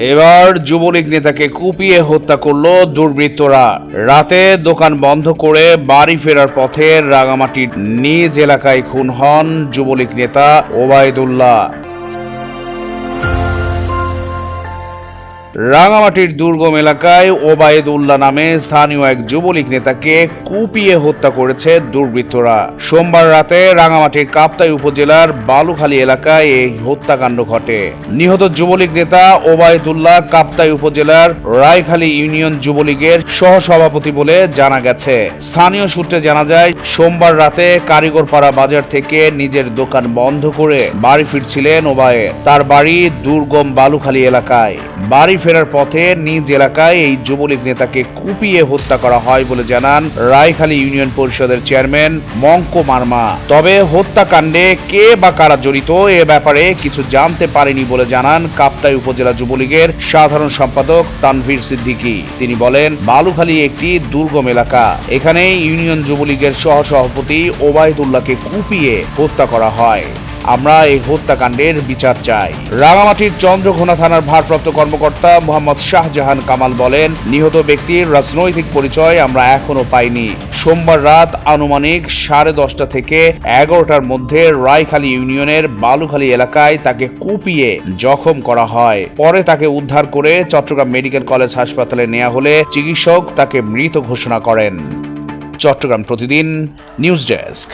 এবার যুবলীগ নেতাকে কুপিয়ে হত্যা করল দুর্বৃত্তরা। রাতে দোকান বন্ধ করে বাড়ি ফেরার পথে রাঙামাটির নিজ এলাকায় খুন হন যুবলীগ নেতা ওবায়দুল্লাহ। রাঙামাটির দুর্গম এলাকায় ওবায়দুল্লাহ নামে স্থানীয় এক যুবলীগ নেতাকে কুপিয়ে হত্যা করেছে দুর্বৃত্তরা। সোমবার রাতে রাঙামাটির কাপ্তাই উপজেলার বালুখালী এলাকায় এই হত্যাকাণ্ড ঘটে। নিহত যুবলীগ নেতা ওবায়দুল্লাহ কাপ্তাই উপজেলার রায়খালী ইউনিয়ন যুবলীগের সহসভাপতি বলে জানা গেছে। স্থানীয় সূত্রে জানা যায়, সোমবার রাতে কারিগরপাড়া বাজার থেকে নিজের দোকান বন্ধ করে বাড়ি ফিরছিলেন ওবায়েদ। তার বাড়ি দুর্গম বালুখালী এলাকায়। বাড়ি ফেরার পথে নিজ এলাকায় এই যুবলীগ নেতাকে কুপিয়ে হত্যা করা হয় বলে জানান রায়খালী ইউনিয়ন পরিষদের চেয়ারম্যান মঙ্কো মার্মা। তবে হত্যাকাণ্ডে কে বা কারা জড়িত এ ব্যাপারে কিছু জানতে পারেনি বলে জানান কাপ্তাই উপজেলা যুবলীগের সাধারণ সম্পাদক তানভীর সিদ্দিকী। তিনি বলেন, বালুখালী একটি দুর্গম এলাকা, এখানে ইউনিয়ন যুবলীগের সহসভাপতি ওবায়দুল্লাহকে কুপিয়ে হত্যা করা হয়। আমরা এই হত্যাকাণ্ডের বিচার চাই। রাঙামাটির চন্দ্রঘোনা থানার ভারপ্রাপ্ত কর্মকর্তা মোহাম্মদ শাহজাহান কামাল বলেন, নিহত ব্যক্তির রাজনৈতিক পরিচয় আমরা এখনো পাইনি। সোমবার রাত আনুমানিক 10:30 থেকে 11টার মধ্যে রায়খালী ইউনিয়নের বালুখালী এলাকায় তাকে কুপিয়ে জখম করা হয়। পরে তাকে উদ্ধার করে চট্টগ্রাম মেডিকেল কলেজ হাসপাতালে নেওয়া হলে চিকিৎসক তাকে মৃত ঘোষণা করেন। চট্টগ্রাম প্রতিদিন নিউজ ডেস্ক।